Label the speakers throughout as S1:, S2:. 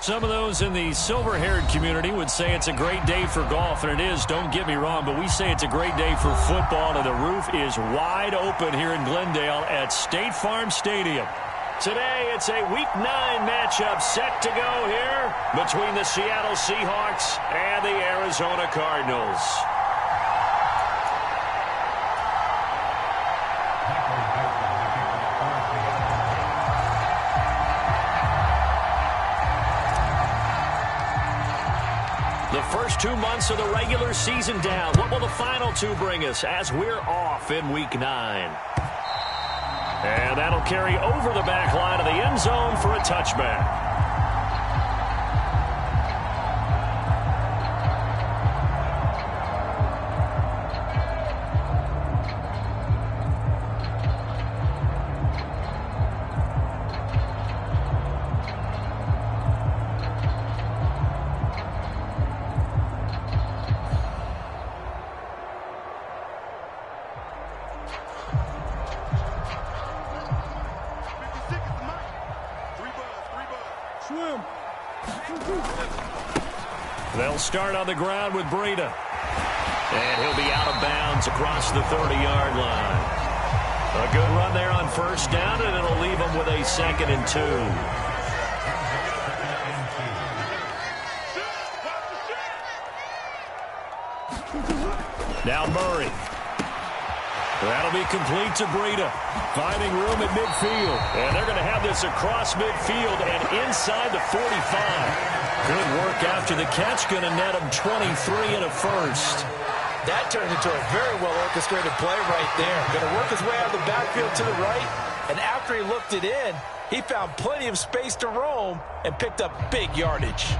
S1: Some of those in the silver-haired community would say it's a great day for golf, and it is, don't get me wrong, but we say it's a great day for football, and the roof is wide open here in Glendale at State Farm Stadium. Today, it's a Week 9 matchup set to go here between the Seattle Seahawks and the Arizona Cardinals. The first 2 months of the regular season down. What will the final 2 bring us as we're off in Week 9? And that'll carry over the back line of the end zone for a touchback. They'll start on the ground with Breida. And he'll be out of bounds across the 30-yard line. A good run there on first down, and it'll leave them with a 2nd and 2. Now Murray. That'll be complete to Breida. Finding room at midfield. And they're going to have this across midfield and inside the 45. Good work after the catch. Going to net him 23 and a first.
S2: That turned into a very well-orchestrated play right there. Going to work his way out of the backfield to the right. And after he looked it in, he found plenty of space to roam and picked up big yardage.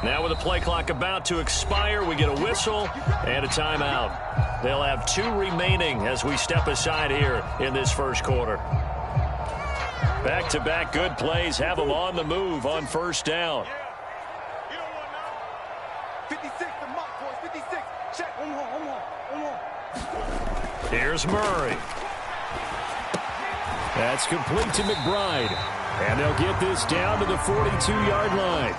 S1: Now with the play clock about to expire, we get a whistle and a timeout. They'll have 2 remaining as we step aside here in this first quarter. Back-to-back good plays have them on the move on first down.
S3: 56, the mark, boys, 56. Check, one more.
S1: Here's Murray. That's complete to McBride. And they'll get this down to the 42-yard line.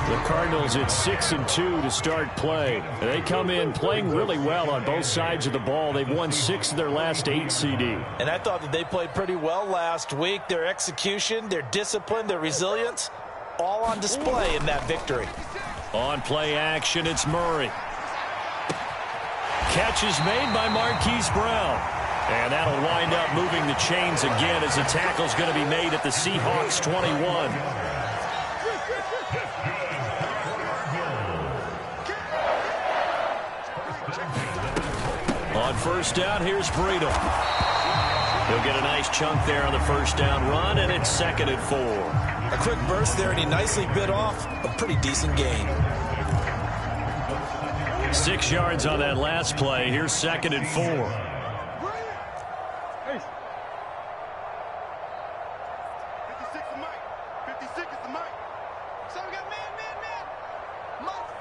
S1: The Cardinals at 6 and 2 to start play. They come in playing really well on both sides of the ball. They've won 6 of their last 8 CD.
S2: And I thought that they played pretty well last week. Their execution, their discipline, their resilience, all on display in that victory.
S1: On play action, it's Murray. Catch is made by Marquise Brown. And that'll wind up moving the chains again as the tackle's going to be made at the Seahawks 21. On first down, here's Breida. He'll get a nice chunk there on the first down run, and it's 2nd and 4.
S2: A quick burst there, and he nicely bit off a pretty decent gain.
S1: 6 yards on that last play. Here's 2nd and 4.
S3: 56 is the mic. So we got man. Mike's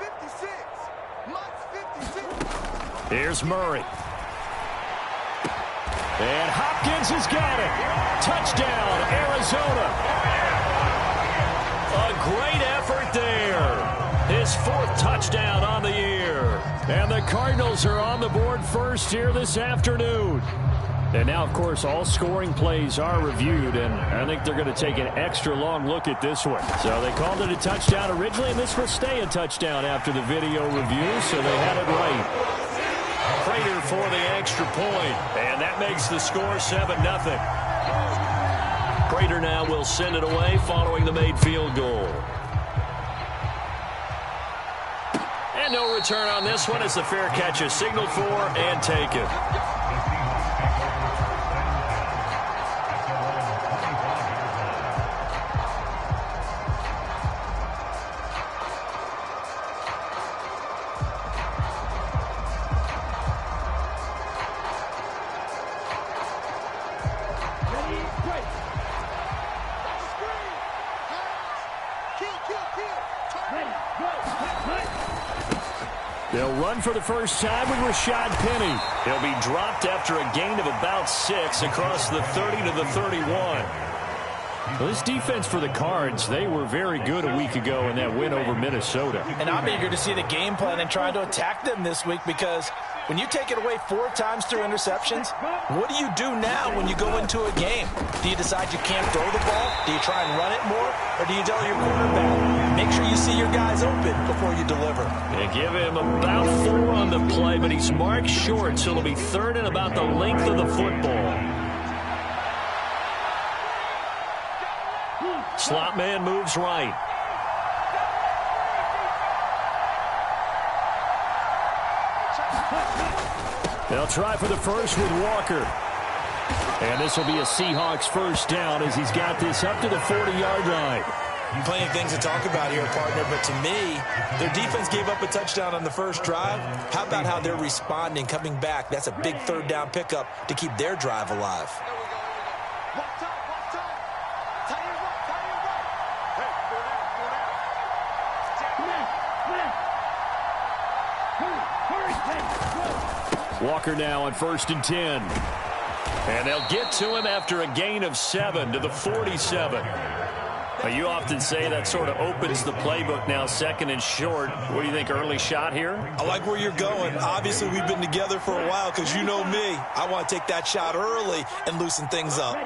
S3: 56.
S1: Here's Murray. And Hopkins has got it. Touchdown, Arizona. A great effort there. His 4th touchdown on the year. And the Cardinals are on the board first here this afternoon. And now, of course, all scoring plays are reviewed, and I think they're going to take an extra long look at this one. So they called it a touchdown originally, and this will stay a touchdown after the video review, so they had it right. Prater for the extra point, and that makes the score 7-0. Prater now will send it away following the made field goal. And no return on this one as the fair catch is signaled for and taken. They'll run for the first time with Rashad Penny. He'll be dropped after a gain of about 6 across the 30 to the 31. Well, this defense for the Cards, they were very good a week ago in that win over Minnesota.
S2: And I'm eager to see the game plan and try to attack them this week, because when you take it away 4 times through interceptions, what do you do now when you go into a game? Do you decide you can't throw the ball? Do you try and run it more? Or do you tell your quarterback, make sure you see your guys open before you deliver?
S1: They give him about 4 on the play, but he's marked short, so it'll be 3rd and about the length of the football. Slot man moves right. They'll try for the first with Walker. And this will be a Seahawks first down as he's got this up to the 40-yard line.
S2: Plenty of things to talk about here, partner, but to me, their defense gave up a touchdown on the first drive. How about how they're responding, coming back? That's a big 3rd down pickup to keep their drive alive.
S1: Walker now on 1st and 10. And they'll get to him after a gain of 7 to the 47. You often say that sort of opens the playbook now, 2nd and short. What do you think, early shot here?
S2: I like where you're going. Obviously, we've been together for a while because you know me. I want to take that shot early and loosen things up.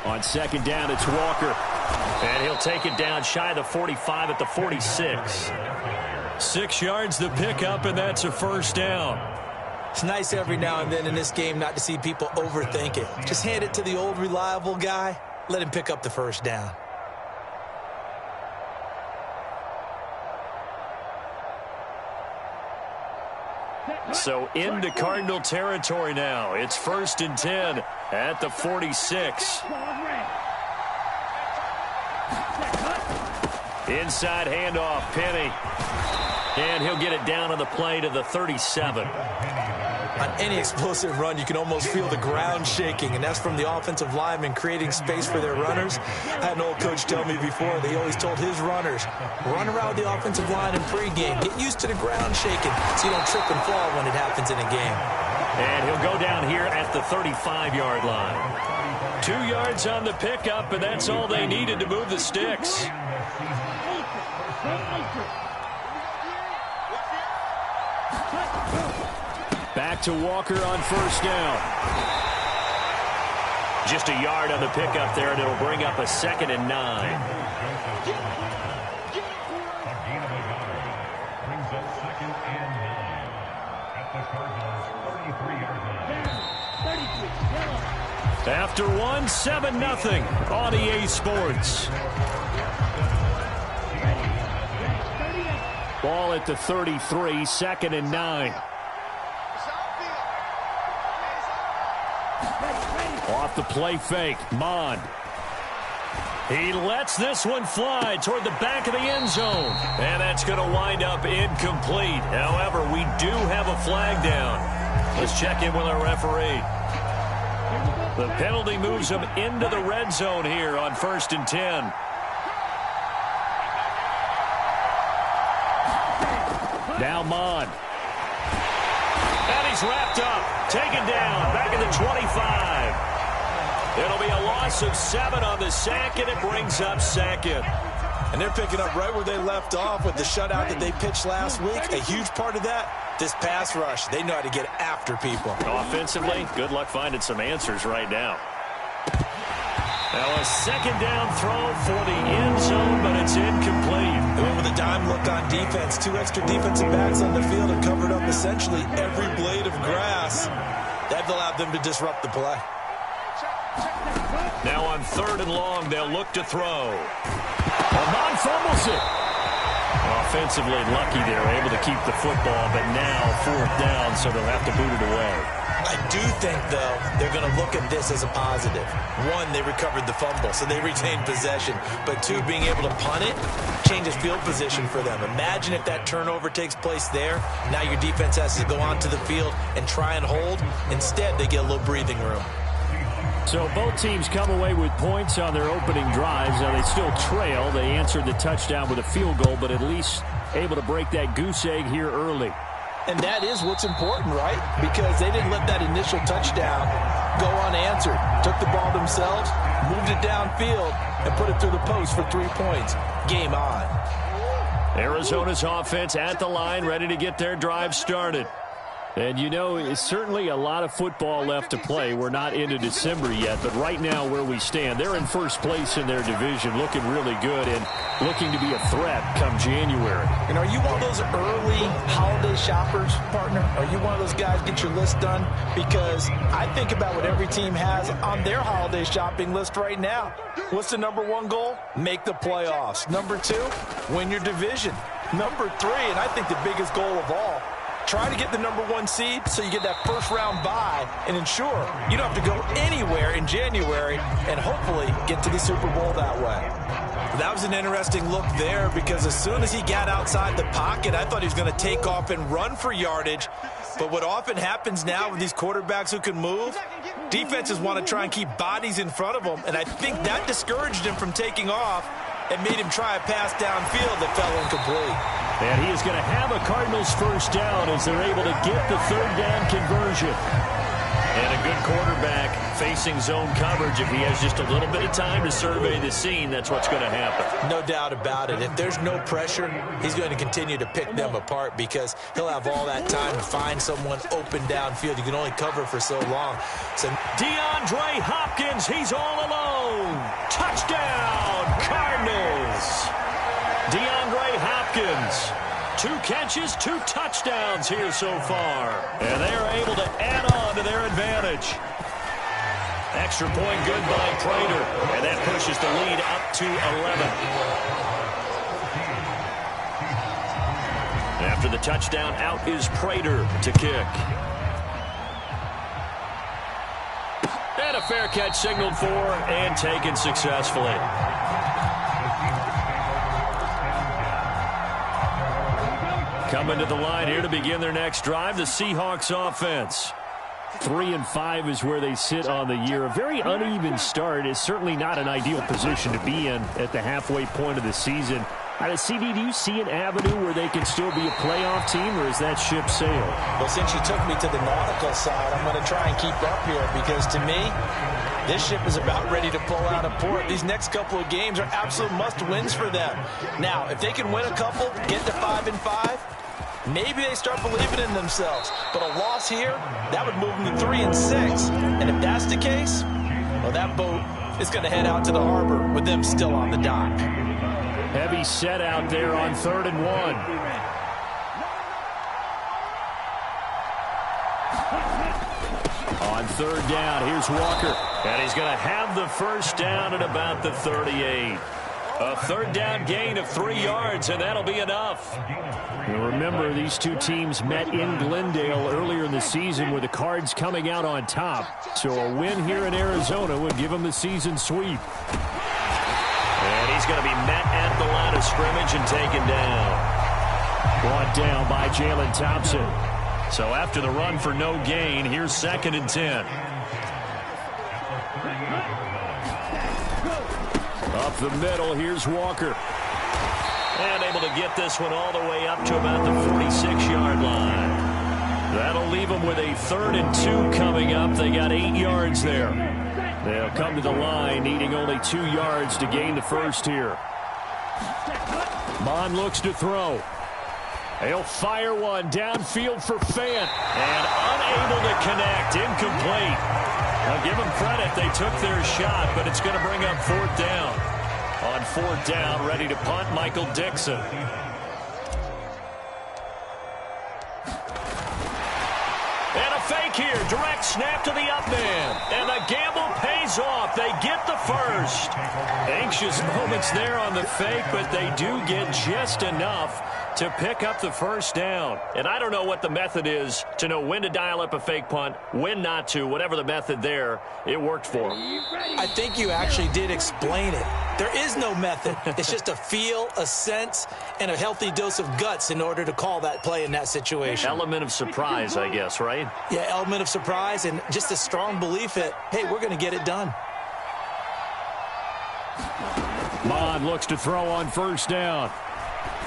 S1: On 2nd down, it's Walker. And he'll take it down shy of the 45 at the 46. 6 yards the pickup, and that's a first down.
S2: It's nice every now and then in this game not to see people overthink it. Just hand it to the old reliable guy. Let him pick up the first down.
S1: So into Cardinal territory now. It's 1st and 10 at the 46. Inside handoff, Penny. And he'll get it down on the play to the 37.
S2: On any explosive run, you can almost feel the ground shaking, and that's from the offensive linemen creating space for their runners. I had an old coach tell me before, they always told his runners, run around the offensive line in pregame. Get used to the ground shaking so you don't trip and fall when it happens in a game.
S1: And he'll go down here at the 35-yard line. 2 yards on the pickup, and that's all they needed to move the sticks. Back to Walker on 1st down. Just a yard on the pickup there, and it'll bring up a 2nd and 9. After 1, 7-0 on EA Sports. Ball at the 33, 2nd and 9. Off the play fake, Mond. He lets this one fly toward the back of the end zone. And that's going to wind up incomplete. However, we do have a flag down. Let's check in with our referee. The penalty moves him into the red zone here on 1st and 10. Now Mond. And he's wrapped up. Taken down. Back at the 25. It'll be a loss of 7 on the sack, and it brings up 2nd.
S2: And they're picking up right where they left off with the shutout that they pitched last week. A huge part of that, this pass rush. They know how to get after people.
S1: Offensively, good luck finding some answers right now. Now a 2nd down throw for the end zone, but it's incomplete.
S2: They went with a dime look on defense. 2 extra defensive backs on the field and covered up essentially every blade of grass. That allowed them to disrupt the play.
S1: Now on 3rd and long, they'll look to throw. Mond fumbles it. Offensively lucky they're able to keep the football, but now 4th down, so they'll have to boot it away.
S2: I do think, though, they're going to look at this as a positive. 1, they recovered the fumble, so they retained possession. But 2, being able to punt it changes field position for them. Imagine if that turnover takes place there. Now your defense has to go onto the field and try and hold. Instead, they get a little breathing room.
S1: So both teams come away with points on their opening drives. Now they still trail. They answered the touchdown with a field goal, but at least able to break that goose egg here early.
S2: And that is what's important, right? Because they didn't let that initial touchdown go unanswered. Took the ball themselves, moved it downfield, and put it through the post for 3 points. Game on.
S1: Arizona's offense at the line, ready to get their drive started. And, you know, it's certainly a lot of football left to play. We're not into December yet, but right now where we stand, they're in first place in their division, looking really good and looking to be a threat come January.
S2: And are you one of those early holiday shoppers, partner? Are you one of those guys get your list done? Because I think about what every team has on their holiday shopping list right now. What's the number one goal? Make the playoffs. Number 2, win your division. Number 3, and I think the biggest goal of all, try to get the number 1 seed so you get that first round bye and ensure you don't have to go anywhere in January and hopefully get to the Super Bowl that way. That was an interesting look there because as soon as he got outside the pocket, I thought he was going to take off and run for yardage. But what often happens now with these quarterbacks who can move, defenses want to try and keep bodies in front of them, and I think that discouraged him from taking off and made him try a pass downfield that fell incomplete.
S1: And he is going to have a Cardinals first down as they're able to get the third down conversion. And a good quarterback facing zone coverage. If he has just a little bit of time to survey the scene, that's what's going to happen.
S2: No doubt about it. If there's no pressure, he's going to continue to pick them apart because he'll have all that time to find someone open downfield. You can only cover for so long. So
S1: DeAndre Hopkins, he's all alone. Touchdown, Cardinals. DeAndre Hopkins. 2 catches, 2 touchdowns here so far. And they are able to add on to their advantage. Extra point good by Prater. And that pushes the lead up to 11. After the touchdown, out is Prater to kick. And a fair catch signaled for and taken successfully. Coming to the line here to begin their next drive, the Seahawks offense. 3-5 is where they sit on the year. A very uneven start is certainly not an ideal position to be in at the halfway point of the season. CD, do you see an avenue where they can still be a playoff team, or is that ship sailed?
S2: Well, since you took me to the nautical side, I'm going to try and keep up here because to me, this ship is about ready to pull out of port. These next couple of games are absolute must-wins for them. Now, if they can win a couple, get to 5-5, maybe they start believing in themselves. But a loss here, that would move them to 3-6. And if that's the case, well, that boat is going to head out to the harbor with them still on the dock.
S1: Heavy set out there on 3rd and 1. On 3rd down, here's Walker. And he's going to have the first down at about the 38. A 3rd down gain of 3 yards, and that'll be enough. And remember, these two teams met in Glendale earlier in the season with the Cards coming out on top. So a win here in Arizona would give them the season sweep. And he's going to be met at the line of scrimmage and taken down. Brought down by Jalen Thompson. So after the run for no gain, here's 2nd and 10. Up the middle, here's Walker. And able to get this one all the way up to about the 46-yard line. That'll leave them with a 3rd and 2 coming up. They got 8 yards there. They'll come to the line needing only 2 yards to gain the first here. Bond looks to throw. He'll fire one downfield for Fant. And unable to connect. Incomplete. Now give them credit. They took their shot, but it's going to bring up 4th down. On 4th down, ready to punt, Michael Dixon. And a fake here. Direct snap to the up man. And the gamble pays off. They get the first. Anxious moments there on the fake, but they do get just enough to pick up the first down. And I don't know what the method is to know when to dial up a fake punt, when not to. Whatever the method there, it worked for them.
S2: I think you actually did explain it. There is no method. It's just a feel, a sense, and a healthy dose of guts in order to call that play in that situation.
S1: Element of surprise, I guess, right?
S2: Yeah, element of surprise and just a strong belief that, hey, we're going to get it done.
S1: Mond looks to throw on first down.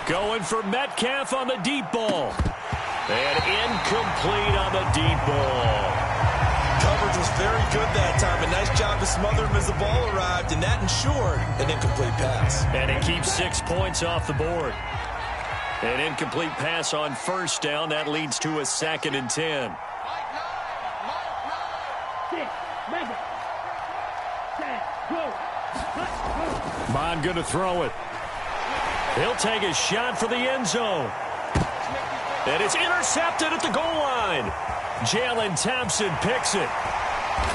S1: Going for Metcalf on the deep ball. And incomplete on the deep ball.
S2: Coverage was very good that time. A nice job to smother him as the ball arrived, and that ensured an incomplete pass.
S1: And it keeps 6 points off the board. An incomplete pass on first down. That leads to a 2nd and 10. Mond going to throw it. He'll take a shot for the end zone. And it's intercepted at the goal line. Jalen Thompson picks it.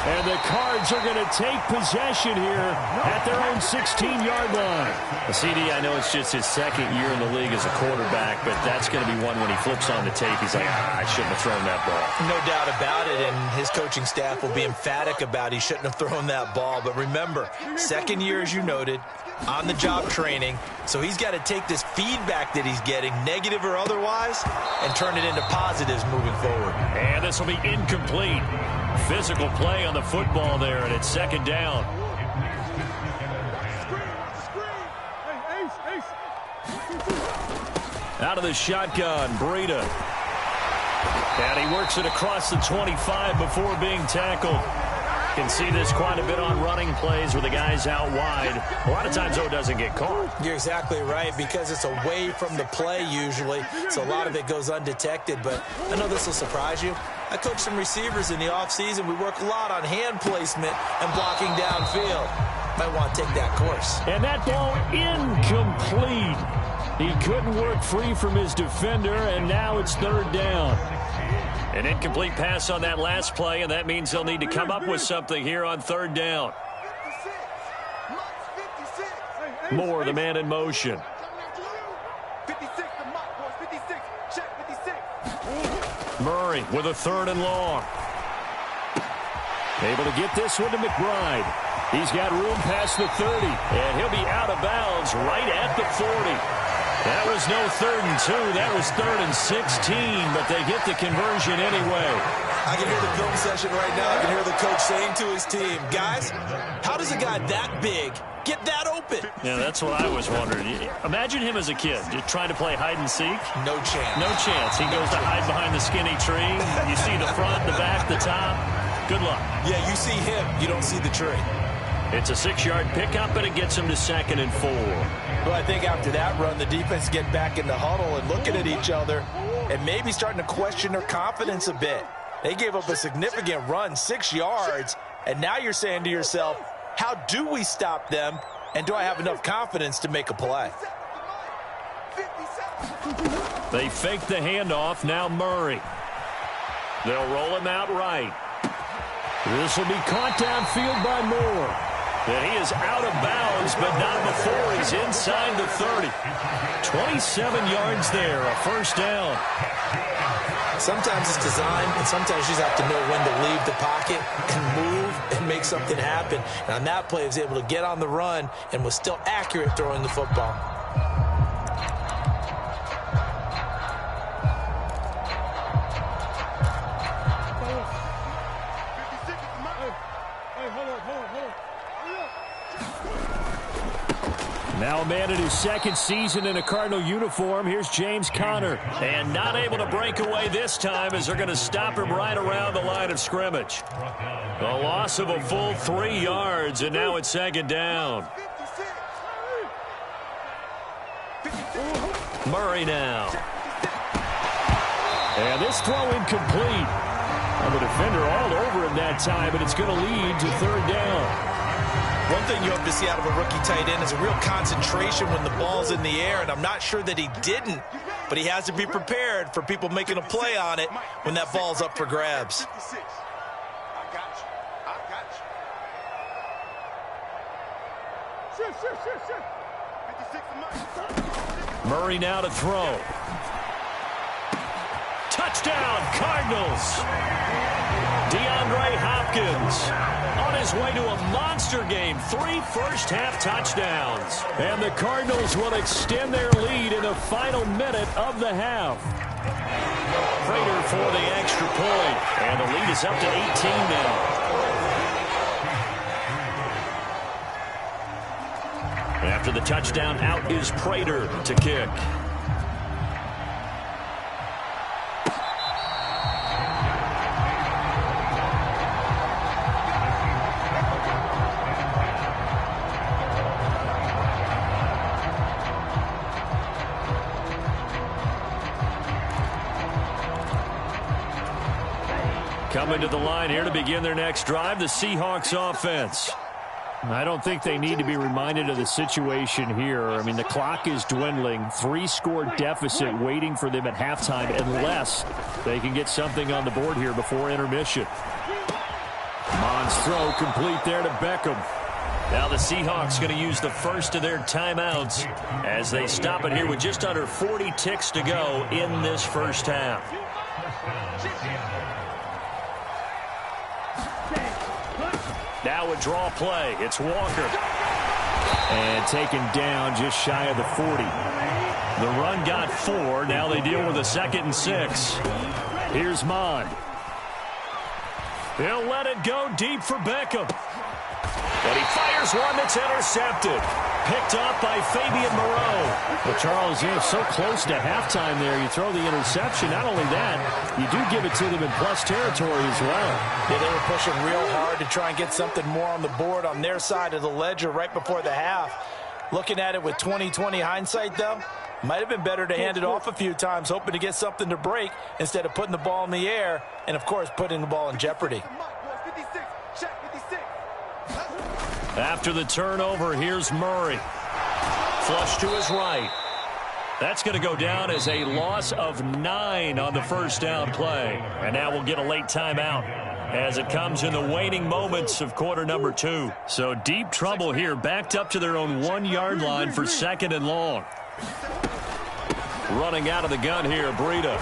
S1: And the Cards are going to take possession here at their own 16-yard line. CD, I know it's just his 2nd year in the league as a quarterback, but that's going to be one when he flips on the tape. He's like, I shouldn't have thrown that ball.
S2: No doubt about it, and his coaching staff will be emphatic about he shouldn't have thrown that ball. But remember, 2nd year, as you noted, on-the-job training. So he's got to take this feedback that he's getting, negative or otherwise, and turn it into positives moving forward.
S1: And this will be incomplete. Physical play on the football there, and it's 2nd down. Out of the shotgun, Breida. And he works it across the 25 before being tackled. Can see this quite a bit on running plays where the guy's out wide. A lot of times, though, it doesn't get caught.
S2: You're exactly right, because it's away from the play usually, so a lot of it goes undetected. But I know this will surprise you. I coach some receivers in the offseason. We work a lot on hand placement and blocking downfield. Might want to take that course.
S1: And that ball incomplete. He couldn't work free from his defender, and now it's 3rd down. An incomplete pass on that last play, and that means they'll need to come up with something here on 3rd down. Moore, the man in motion.
S3: 56, the mark, boys. 56. Check 56.
S1: Murray with a 3rd and long. Able to get this one to McBride. He's got room past the 30, and he'll be out of bounds right at the 40. That was no 3rd and 2. That was 3rd and 16, but they get the conversion anyway.
S2: I can hear the film session right now. I can hear the coach saying to his team, guys, how does a guy that big get that open?
S1: Yeah, that's what I was wondering. Imagine him as a kid, just trying to play hide and seek.
S2: No chance.
S1: No chance. He goes to hide behind the skinny tree. You see the front, the back, the top. Good luck.
S2: Yeah, you see him. You don't see the tree.
S1: It's a 6-yard pickup, and it gets him to 2nd and 4.
S2: Well, I think after that run, the defense get back in the huddle and looking at each other and maybe starting to question their confidence a bit. They gave up a significant run, 6 yards, and now you're saying to yourself, how do we stop them, and do I have enough confidence to make a play?
S1: They fake the handoff. Now Murray. They'll roll him out right. This will be caught downfield by Moore. And he is out of bounds, but not before he's inside the 30. 27 yards there, a 1st down.
S2: Sometimes it's design, and sometimes you just have to know when to leave the pocket and move and make something happen. And on that play, he was able to get on the run and was still accurate throwing the football.
S1: Now a man in his 2nd season in a Cardinal uniform. Here's James Conner. And not able to break away this time as they're going to stop him right around the line of scrimmage. A loss of a full 3 yards, and now it's 2nd down. Murray now. And this throw incomplete. And the defender all over him that time, but it's going to lead to 3rd down.
S2: One thing you hope to see out of a rookie tight end is a real concentration when the ball's in the air, and I'm not sure that he didn't, but he has to be prepared for people making a play on it when that ball's up for grabs.
S1: Murray now to throw. Touchdown, Cardinals! DeAndre Hopkins on his way to a monster game. 3 first-half touchdowns. And the Cardinals will extend their lead in the final minute of the half. Prater for the extra point. And the lead is up to 18 now. After the touchdown, out is Prater to kick. Coming to the line here to begin their next drive, the Seahawks offense. I don't think they need to be reminded of the situation here. I mean, the clock is dwindling. 3-score deficit waiting for them at halftime unless they can get something on the board here before intermission. Mond's throw complete there to Beckham. Now the Seahawks going to use the first of their timeouts as they stop it here with just under 40 ticks to go in this first half. Now a draw play. It's Walker. And taken down just shy of the 40. The run got 4. Now they deal with a 2nd and 6. Here's Mond. He'll let it go deep for Beckham. And he fires one that's intercepted. Picked up by Fabian Moreau. Well, Charles, you're so close to halftime there. You throw the interception. Not only that, you do give it to them in plus territory as well.
S2: Yeah, they were pushing real hard to try and get something more on the board on their side of the ledger right before the half. Looking at it with 20/20 hindsight, though, might have been better to hand it off a few times, hoping to get something to break instead of putting the ball in the air and, of course, putting the ball in jeopardy.
S1: After the turnover, here's Murray. Flush to his right. That's going to go down as a loss of 9 on the first down play. And now we'll get a late timeout as it comes in the waning moments of quarter number 2. So deep trouble here, backed up to their own 1-yard line for 2nd and long. Running out of the gun here, Breida.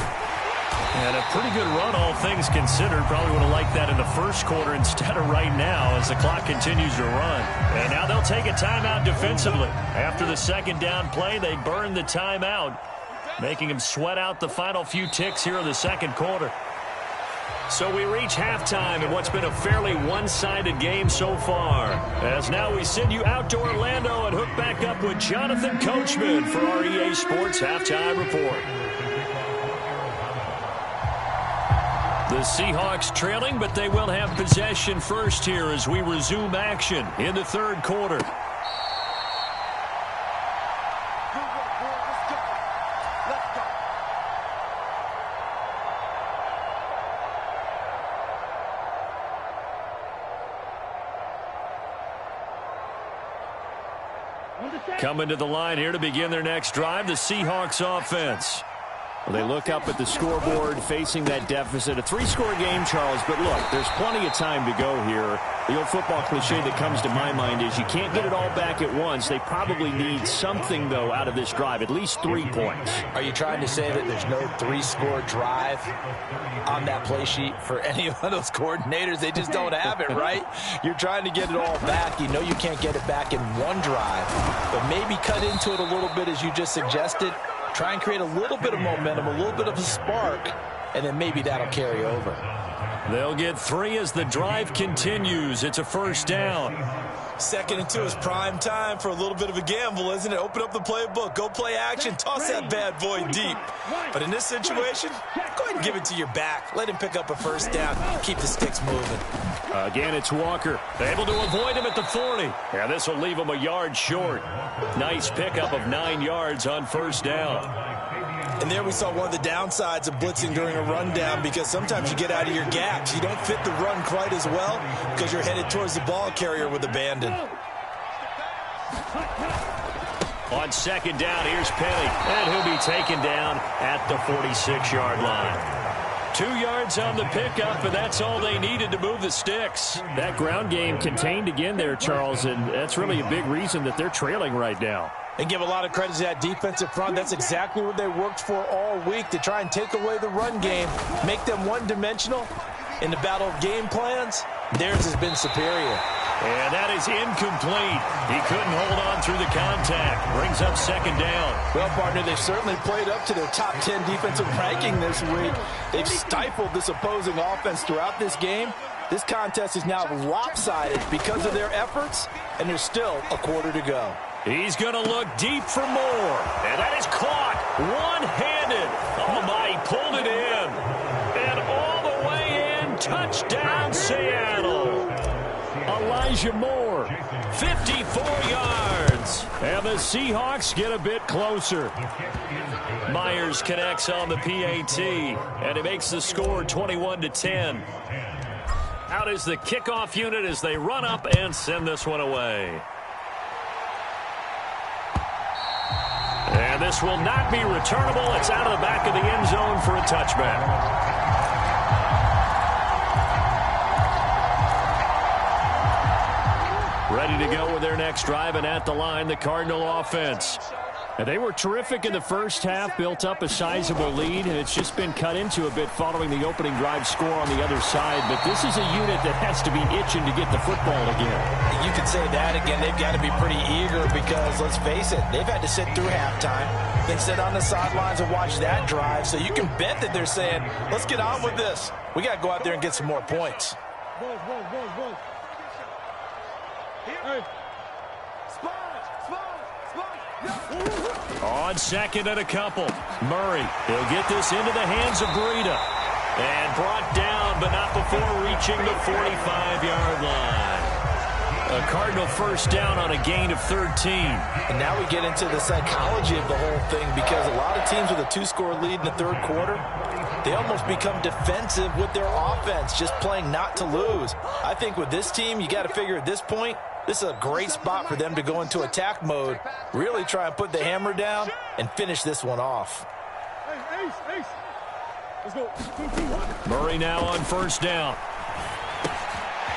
S1: And a pretty good run, all things considered. Probably would have liked that in the first quarter instead of right now as the clock continues to run. And now they'll take a timeout defensively. After the 2nd down play, they burn the timeout, making them sweat out the final few ticks here in the 2nd quarter. So we reach halftime in what's been a fairly one-sided game so far. As now we send you out to Orlando and hook back up with Jonathan Coachman for our EA Sports Halftime Report. The Seahawks trailing, but they will have possession first here as we resume action in the 3rd quarter. Coming to the line here to begin their next drive, the Seahawks offense. Well, they look up at the scoreboard facing that deficit. A 3-score game, Charles, but look, there's plenty of time to go here. The old football cliche that comes to my mind is you can't get it all back at once. They probably need something, though, out of this drive, at least 3 points.
S2: Are you trying to say that there's no 3-score drive on that play sheet for any of those coordinators? They just don't have it, right? You're trying to get it all back. You know you can't get it back in one drive, but maybe cut into it a little bit as you just suggested. Try and create a little bit of momentum, a little bit of a spark, and then maybe that'll carry over.
S1: They'll get 3 as the drive continues. It's a first down.
S2: 2nd and 2 is prime time for a little bit of a gamble, isn't it? Open up the playbook, go play action, toss that bad boy deep. But in this situation, go ahead and give it to your back. Let him pick up a first down. Keep the sticks moving.
S1: Again, it's Walker. Able to avoid him at the 40. Yeah, this will leave him a yard short. Nice pickup of 9 yards on first down.
S2: And there we saw one of the downsides of blitzing during a rundown, because sometimes you get out of your gaps. You don't fit the run quite as well because you're headed towards the ball carrier with abandon.
S1: On 2nd down, here's Penny. And he'll be taken down at the 46-yard line. 2 yards on the pickup, and that's all they needed to move the sticks. That ground game contained again there, Charles, and that's really a big reason that they're trailing right now.
S2: And give a lot of credit to that defensive front. That's exactly what they worked for all week, to try and take away the run game, make them one-dimensional, In the battle of game plans, theirs has been superior.
S1: And that is incomplete. He couldn't hold on through the contact. Brings up second down.
S2: Well, partner, they've certainly played up to their top 10 defensive ranking this week. They've stifled this opposing offense throughout this game. This contest is now lopsided because of their efforts, and there's still a quarter to go.
S1: He's going to look deep for more. And that is caught one-handed. Oh, my, he pulled it in. And all the way in, touchdown, Seattle. Elijah Moore, 54 yards. And the Seahawks get a bit closer. Myers connects on the PAT, and it makes the score 21-10. Out is the kickoff unit as they run up and send this one away. And this will not be returnable. It's out of the back of the end zone for a touchback. Ready to go with their next drive, and at the line, the Cardinal offense. And they were terrific in the first half, built up a sizable lead, and it's just been cut into a bit following the opening drive score on the other side. But this is a unit that has to be itching to get the football again.
S2: You could say that again. They've got to be pretty eager because, let's face it, they've had to sit through halftime, then sit on the sidelines and watch that drive. So you can bet that they're saying, let's get on with this. We got to go out there and get some more points.
S1: On second and a couple, Murray, he'll get this into the hands of Breida. And brought down, but not before reaching the 45-yard line. A Cardinal first down on a gain of 13.
S2: And now we get into the psychology of the whole thing, because a lot of teams with a two-score lead in the third quarter, they almost become defensive with their offense, just playing not to lose. I think with this team, you got to figure at this point, this is a great spot for them to go into attack mode, really try and put the hammer down and finish this one off.
S3: Ace. Let's go. 2-2-1.
S1: Murray now on first down.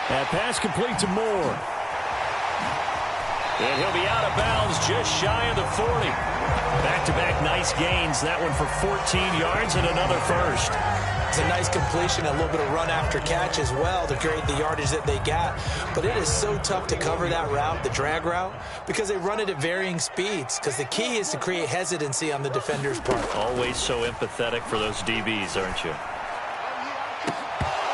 S1: That pass complete to Moore. And he'll be out of bounds just shy of the 40. Back-to-back nice gains. That one for 14 yards and another first.
S2: It's a nice completion, a little bit of run after catch as well to create the yardage that they got. But it is so tough to cover that route, the drag route, because they run it at varying speeds. Because the key is to create hesitancy on the defender's part.
S1: Always so empathetic for those DBs, aren't you?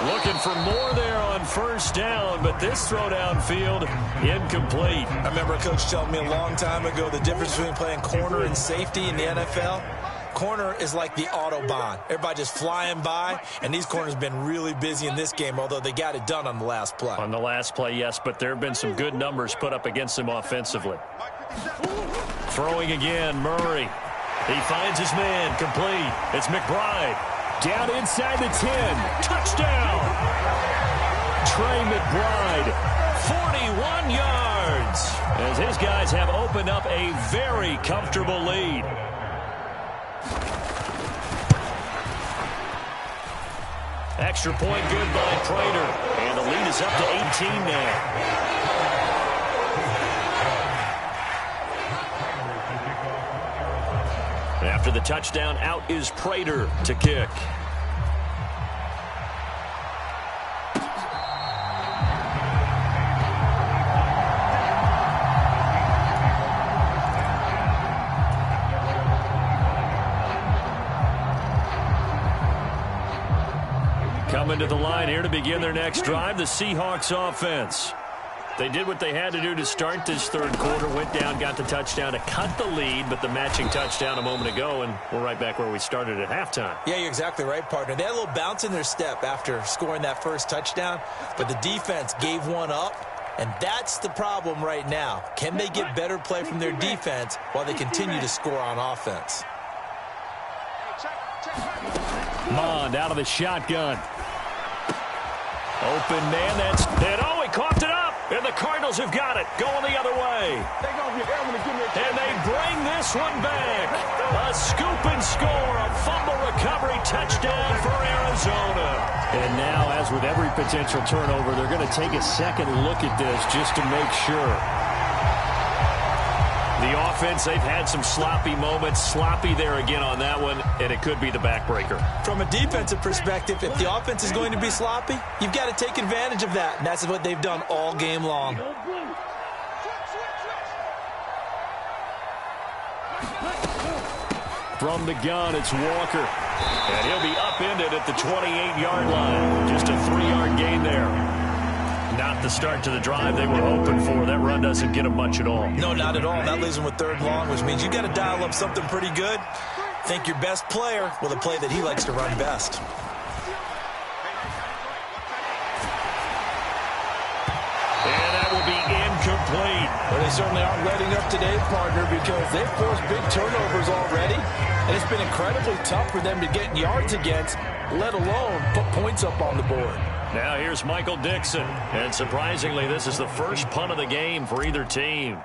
S1: Looking for more there on first down, but this throw downfield incomplete.
S2: I remember a coach telling me a long time ago the difference between playing corner and safety in the NFL. Corner is like the Autobahn. Everybody just flying by, and these corners have been really busy in this game, although they got it done on the last play.
S1: On the last play, yes, but there have been some good numbers put up against them offensively. Throwing again, Murray. He finds his man, complete. It's McBride. Down inside the 10. Touchdown! Trey McBride, 41 yards, as his guys have opened up a very comfortable lead. Extra point good by Prater, and the lead is up to 18 now. After the touchdown, out is Prater to kick. Coming to the line here to begin their next drive, the Seahawks offense. They did what they had to do to start this third quarter, went down, got the touchdown to cut the lead, but the matching touchdown a moment ago, and we're right back where we started at halftime.
S2: Yeah, you're exactly right, partner. They had a little bounce in their step after scoring that first touchdown, but the defense gave one up, and that's the problem right now. Can they get better play from their defense while they continue to score on offense?
S1: Mond out of the shotgun. Open man, that's it. Oh, he coughed it up, and the Cardinals have got it, going the other way. And they bring this one back. A scoop and score, a fumble recovery touchdown for Arizona. And now, as with every potential turnover, they're going to take a second look at this just to make sure. The offense, they've had some sloppy moments. Sloppy there again on that one, and it could be the backbreaker.
S2: From a defensive perspective, if the offense is going to be sloppy, you've got to take advantage of that, and that's what they've done all game long.
S1: From the gun, it's Walker. And he'll be upended at the 28-yard line. Just a 3-yard gain there. Not the start to the drive they were hoping for. That run doesn't get them much at all.
S2: No, not at all. That leaves them with 3rd and long, which means you got to dial up something pretty good. Think your best player with a play that he likes to run best.
S1: And that will be incomplete.
S2: Well, they certainly aren't letting up today, partner, because they've forced big turnovers already. And it's been incredibly tough for them to get yards against, let alone put points up on the board.
S1: Now here's Michael Dixon. And surprisingly, this is the first punt of the game for either team.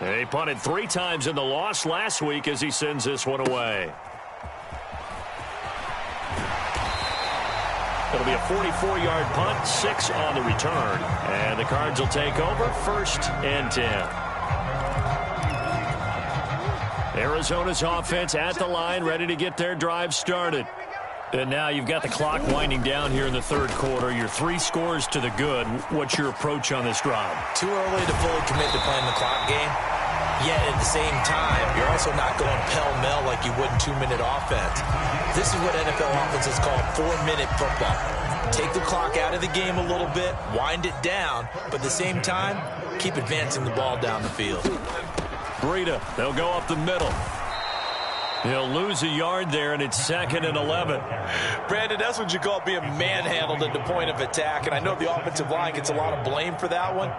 S1: They punted 3 times in the loss last week as he sends this one away. It'll be a 44-yard punt, 6 on the return. And the Cards will take over, 1st and 10. Arizona's offense at the line, ready to get their drive started. And now you've got the clock winding down here in the 3rd quarter. Your 3 scores to the good. What's your approach on this drive?
S2: Too early to fully commit to playing the clock game. Yet at the same time, you're also not going pell-mell like you would in 2-minute offense. This is what NFL offenses call 4-minute football. Take the clock out of the game a little bit, wind it down, but at the same time, keep advancing the ball down the field.
S1: Breida, they'll go up the middle. He'll lose a yard there, and it's 2nd and 11.
S2: Brandon, that's what you call being manhandled at the point of attack, and I know the offensive line gets a lot of blame for that one,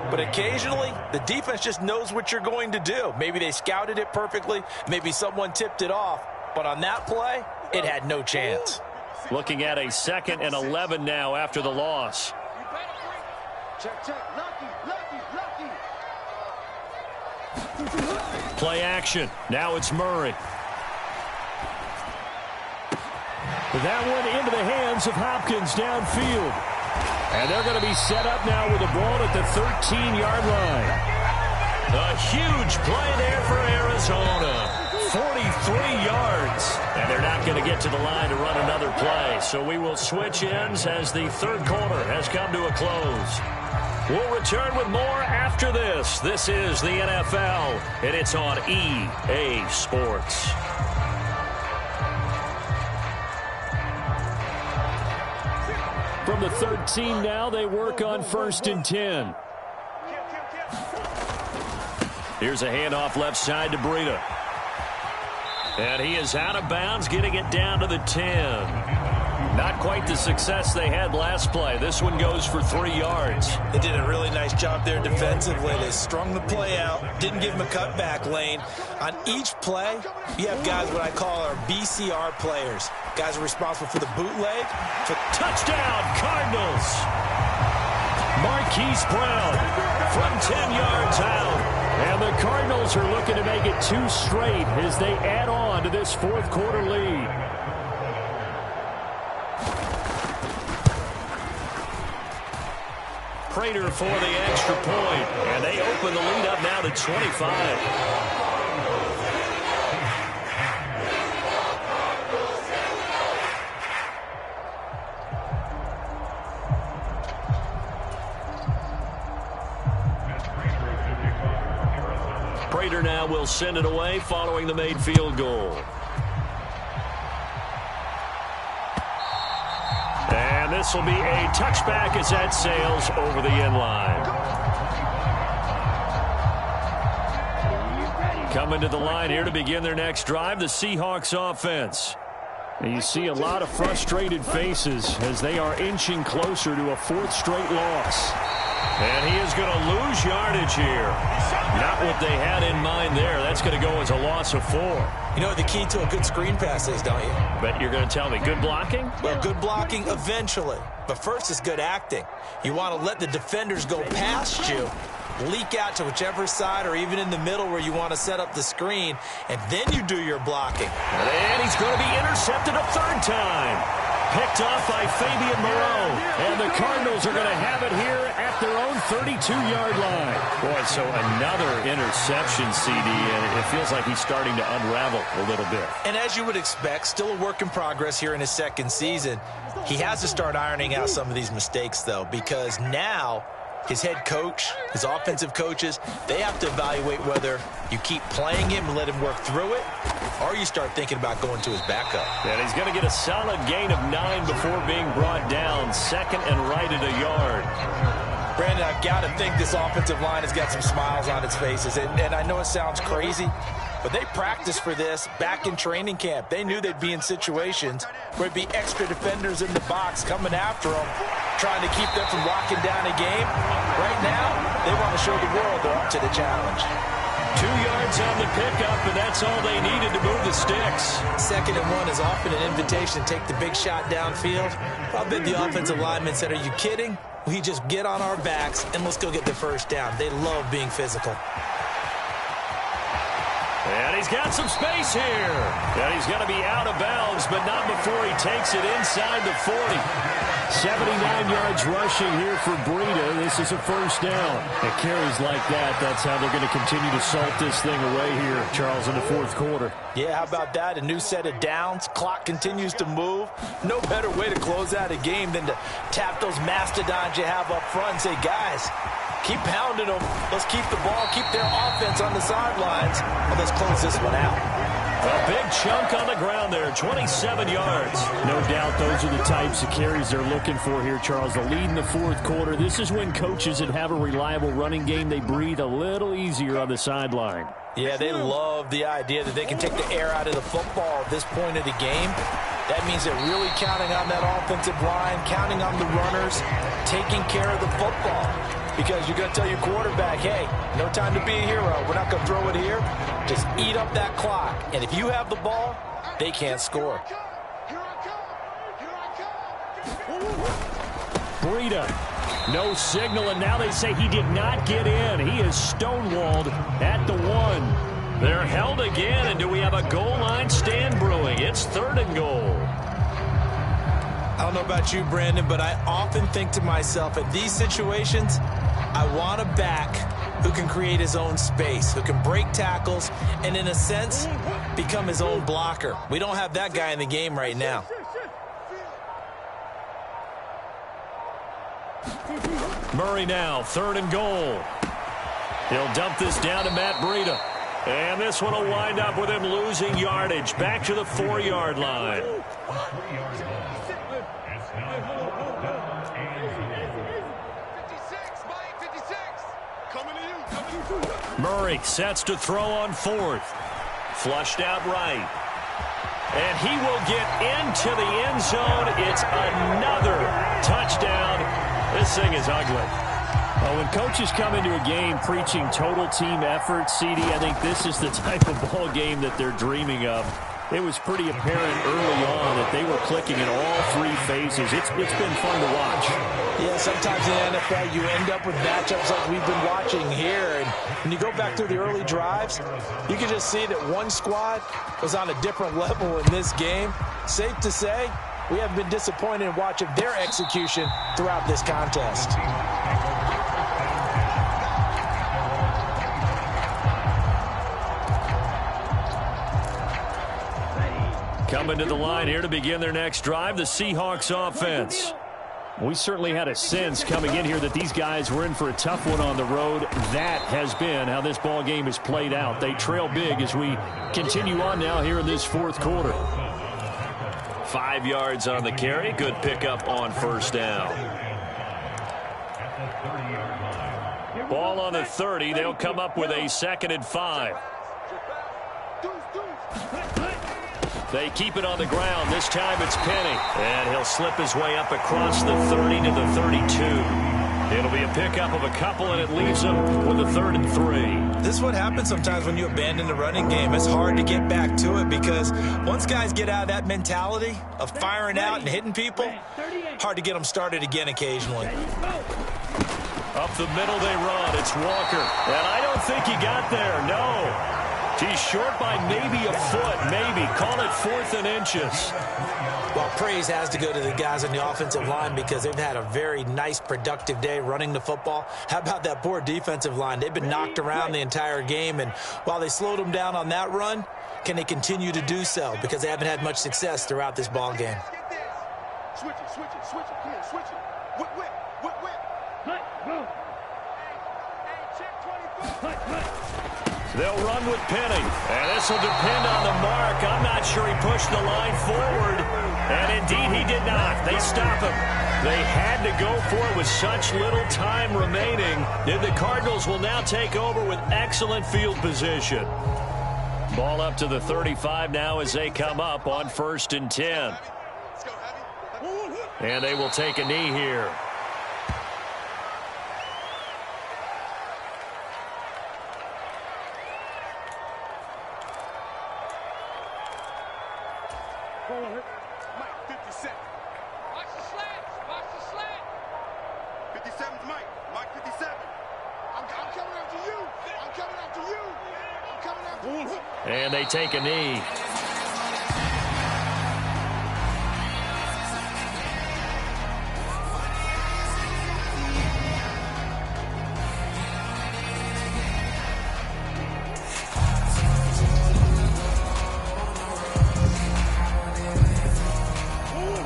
S2: but occasionally the defense just knows what you're going to do. Maybe they scouted it perfectly, maybe someone tipped it off, but on that play, it had no chance.
S1: Looking at a 2nd and 11 now after the loss.
S3: Check, check. Lucky.
S1: Play action. Now it's Murray. That one into the hands of Hopkins downfield. And they're going to be set up now with the ball at the 13-yard line. A huge play there for Arizona. 43 yards. And they're not going to get to the line to run another play. So we will switch ends as the 3rd quarter has come to a close. We'll return with more after this. This is the NFL, and it's on EA Sports. From the 13 now, they work on 1st and 10. Here's a handoff left side to Breida. And he is out of bounds, getting it down to the 10. Not quite the success they had last play. This one goes for 3 yards.
S2: They did a really nice job there defensively. They strung the play out, didn't give him a cutback lane. On each play, you have guys what I call our BCR players. Guys are responsible for the bootleg.
S1: Touchdown, Cardinals! Marquise Brown from 10 yards out. And the Cardinals are looking to make it 2 straight as they add on to this 4th quarter lead. Prater for the extra point, and they open the lead up now to 25. Prater now will send it away following the made field goal. And this will be a touchback as that sails over the end line. Coming to the line here to begin their next drive, the Seahawks offense. And you see a lot of frustrated faces as they are inching closer to a 4th straight loss. And he is going to lose yardage here. Not what they had in mind there. That's going to go as a loss of 4.
S2: You know what the key to a good screen pass is, don't you?
S1: But you're going to tell me, good blocking?
S2: Well, good blocking eventually. But first is good acting. You want to let the defenders go past you, leak out to whichever side or even in the middle where you want to set up the screen, and then you do your blocking.
S1: And he's going to be intercepted a 3rd time. And the Seahawks will Picked off by Fabian Moreau. And the Cardinals are going to have it here at their own 32-yard line. Boy, so another interception, CD, and it feels like he's starting to unravel a little bit.
S2: And as you would expect, still a work in progress here in his second season. He has to start ironing out some of these mistakes, though, because now his head coach, his offensive coaches, they have to evaluate whether you keep playing him and let him work through it, or you start thinking about going to his backup.
S1: And he's going to get a solid gain of 9 before being brought down. Second and right at a yard.
S2: Brandon, I've got to think this offensive line has got some smiles on its faces. And I know it sounds crazy, but they practiced for this back in training camp. They knew they'd be in situations where there'd be extra defenders in the box coming after them, trying to keep them from locking down a game. Right now, they want to show the world they're up to the challenge.
S1: 2 yards on the pickup, and that's all they needed to move the sticks.
S2: 2nd and 1 is often an invitation to take the big shot downfield. I bet the offensive lineman said, "Are you kidding? We just get on our backs and let's go get the first down." They love being physical.
S1: And he's got some space here. And he's going to be out of bounds, but not before he takes it inside the 40. 79 yards rushing here for Breida. This is a first down. It carries like that. That's how they're going to continue to salt this thing away here, Charles, in the fourth quarter.
S2: Yeah, how about that? A new set of downs. Clock continues to move. No better way to close out a game than to tap those mastodons you have up front and say, guys, keep pounding them. Let's keep the ball, keep their offense on the sidelines, and let's close this one out.
S1: A big chunk on the ground there, 27 yards. No doubt those are the types of carries they're looking for here, Charles. The lead in the fourth quarter. This is when coaches that have a reliable running game, they breathe a little easier on the sideline.
S2: Yeah, they love the idea that they can take the air out of the football at this point of the game. That means they're really counting on that offensive line, counting on the runners, taking care of the football. Because you're going to tell your quarterback, hey, no time to be a hero. We're not going to throw it here. Just eat up that clock. And if you have the ball, they can't score.
S1: Breida, no signal, and now they say he did not get in. He is stonewalled at the 1. They're held again, and do we have a goal line stand brewing? It's 3rd and goal.
S2: I don't know about you, Brandon, but I often think to myself, at these situations, I want a back who can create his own space, who can break tackles, and in a sense, become his own blocker. We don't have that guy in the game right now.
S1: Murray now, 3rd and goal. He'll dump this down to Matt Breida. And this one will wind up with him losing yardage. Back to the 4-yard line. Murray sets to throw on 4th. Flushed out right. And he will get into the end zone. It's another touchdown. This thing is ugly. When coaches come into a game preaching total team effort, CD, I think this is the type of ball game that they're dreaming of. It was pretty apparent early on that they were clicking in all 3 phases. It's been fun to watch.
S2: Yeah, sometimes in the NFL you end up with matchups like we've been watching here. And when you go back through the early drives, you can just see that one squad was on a different level in this game. Safe to say, we haven't been disappointed in watching their execution throughout this contest.
S1: Coming to the line here to begin their next drive, the Seahawks offense. We certainly had a sense coming in here that these guys were in for a tough one on the road. That has been how this ball game is played out. They trail big as we continue on now here in this fourth quarter. 5 yards on the carry. Good pickup on first down. Ball on the 30. They'll come up with a 2nd and 5. They keep it on the ground. This time it's Penny. And he'll slip his way up across the 30 to the 32. It'll be a pickup of a couple, and it leaves them with a 3rd and 3.
S2: This is what happens sometimes when you abandon the running game. It's hard to get back to it because once guys get out of that mentality of firing out and hitting people, hard to get them started again occasionally.
S1: Up the middle they run. It's Walker. And I don't think he got there. No. He's short by maybe a foot, maybe. Call it 4th and inches.
S2: Well, praise has to go to the guys on the offensive line because they've had a very nice, productive day running the football. How about that poor defensive line? They've been knocked around the entire game, and while they slowed them down on that run, can they continue to do so? Because they haven't had much success throughout this ball game.
S3: Switch it, switch it, switch it. Come on, switch it. Whip, whip, whip, whip. Hey, check 24.
S1: They'll run with Penny, and this will depend on the mark. I'm not sure he pushed the line forward, and indeed he did not. They stop him. They had to go for it with such little time remaining. And the Cardinals will now take over with excellent field position. Ball up to the 35 now as they come up on 1st and 10. And they will take a knee here.
S3: Mike, 57. Watch the slats. Watch the slat. 57's Mike. Mike, 57. I'm coming after you. I'm coming after you. I'm coming after you.
S1: And they take a knee.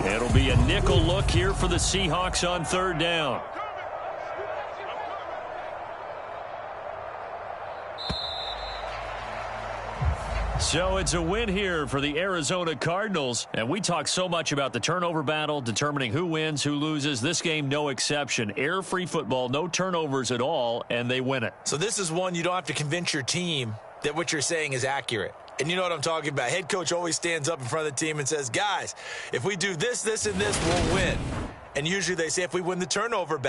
S1: It'll be a nickel look here for the Seahawks on 3rd down. So it's a win here for the Arizona Cardinals. And we talk so much about the turnover battle, determining who wins, who loses. This game, no exception. Air-free football, no turnovers at all, and they win it.
S2: So this is one you don't have to convince your team that what you're saying is accurate. And you know what I'm talking about. Head coach always stands up in front of the team and says, guys, if we do this, this, and this, we'll win. And usually they say if we win the turnover battle,